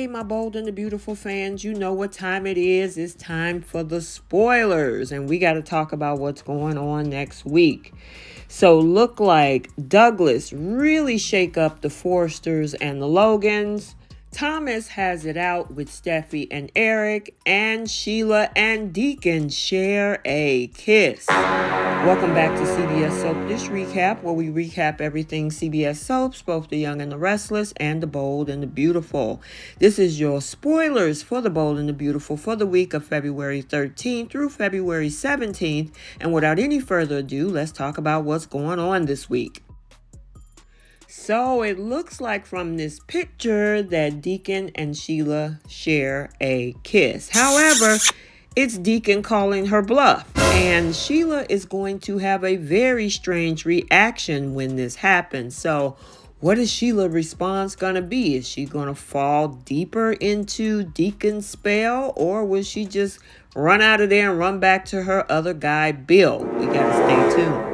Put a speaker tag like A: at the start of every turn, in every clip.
A: Hey, my bold and the beautiful fans, you know what time it is. It's time for the spoilers, and we got to talk about what's going on next week. So look like Douglas really shake up the Forsters and the Logans. Thomas has it out with Steffi and Eric, and Sheila and Deacon share a kiss. Welcome back to CBS Soap Dish Recap, where we recap everything CBS Soaps, both the young and the restless, and the bold and the beautiful. This is your spoilers for the bold and the beautiful for the week of February 13th through February 17th. And without any further ado, let's talk about what's going on this week. So it looks like from this picture that Deacon and Sheila share a kiss. However, it's Deacon calling her bluff, and Sheila is going to have a very strange reaction when this happens. So what is Sheila's response going to be? Is she going to fall deeper into Deacon's spell, or will she just run out of there and run back to her other guy, Bill? We got to stay tuned.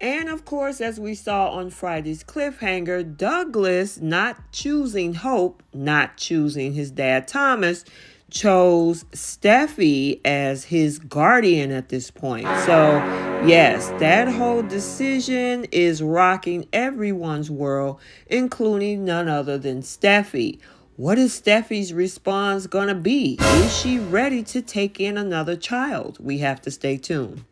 A: And of course, as we saw on Friday's cliffhanger, Douglas, not choosing Hope, not choosing his dad Thomas, chose Steffy as his guardian at this point. So yes, that whole decision is rocking everyone's world, including none other than Steffy. What is Steffy's response gonna be? Is she ready to take in another child? We have to stay tuned.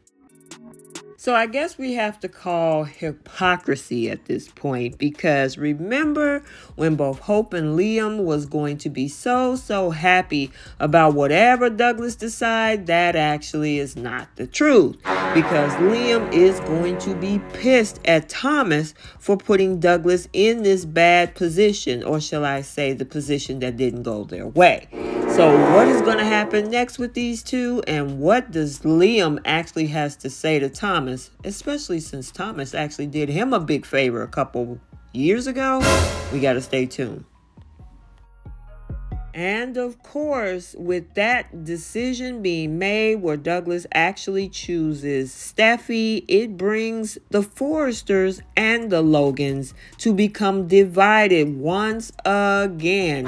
A: So I guess we have to call hypocrisy at this point, because remember when both Hope and Liam was going to be so happy about whatever Douglas decide, that actually is not the truth, because Liam is going to be pissed at Thomas for putting Douglas in this bad position, or shall I say the position that didn't go their way. So what is going to happen next with these two, and what does Liam actually has to say to Thomas, especially since Thomas actually did him a big favor a couple years ago? We got to stay tuned. And of course, with that decision being made where Douglas actually chooses Steffi, it brings the Forresters and the Logans to become divided once again.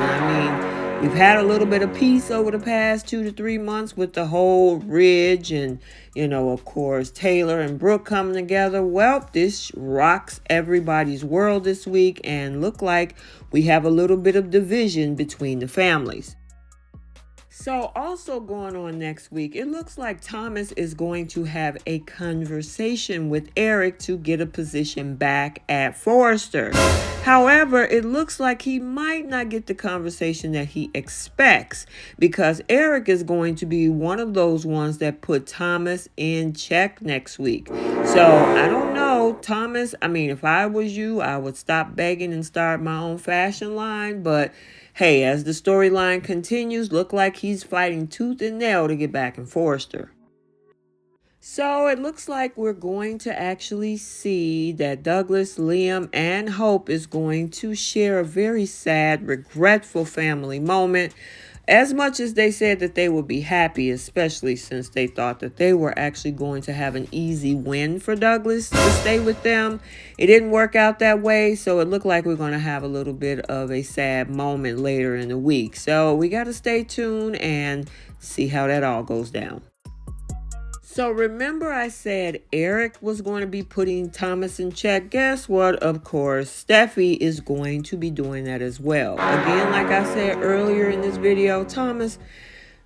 A: We've had a little bit of peace over the past 2 to 3 months with the whole Ridge and, of course, Taylor and Brooke coming together. Well, this rocks everybody's world this week, and look like we have a little bit of division between the families. So also going on next week, it looks like Thomas is going to have a conversation with Eric to get a position back at Forrester. However, it looks like he might not get the conversation that he expects, because Eric is going to be one of those ones that put Thomas in check next week. So I don't know, Thomas. If I was you, I would stop begging and start my own fashion line. But hey, as the storyline continues, look like he's fighting tooth and nail to get back in Forrester. So it looks like we're going to actually see that Douglas, Liam, and Hope is going to share a very sad, regretful family moment. As much as they said that they would be happy, especially since they thought that they were actually going to have an easy win for Douglas to stay with them, it didn't work out that way. So it looked like we're going to have a little bit of a sad moment later in the week. So we got to stay tuned and see how that all goes down. So remember I said Eric was going to be putting Thomas in check. Guess what? Of course, Steffi is going to be doing that as well. Again, like I said earlier in this video, Thomas,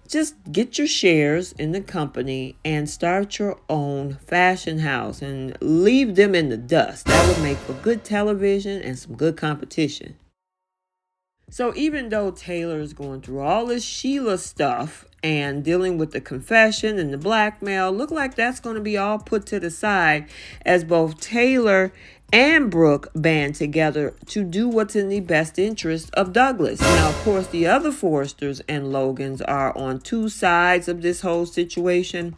A: just get your shares in the company and start your own fashion house and leave them in the dust. That would make for good television and some good competition. So even though Taylor is going through all this Sheila stuff and dealing with the confession and the blackmail, look like that's going to be all put to the side as both Taylor and Brooke band together to do what's in the best interest of Douglas. Now, of course, the other Forresters and Logans are on two sides of this whole situation.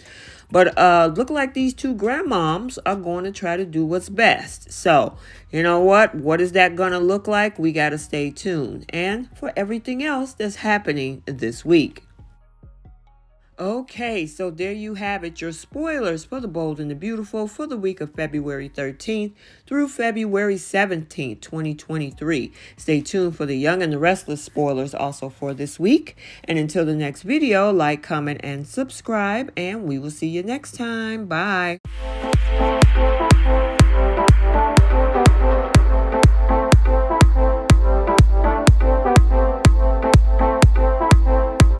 A: But look like these two grandmoms are going to try to do what's best. So, you know what? What is that going to look like? We got to stay tuned. And for everything else that's happening this week. Okay, so there you have it, your spoilers for The Bold and the Beautiful for the week of February 13th through February 17th, 2023. Stay tuned for the Young and the Restless spoilers also for this week. And until the next video, like, comment, and subscribe, and we will see you next time. Bye.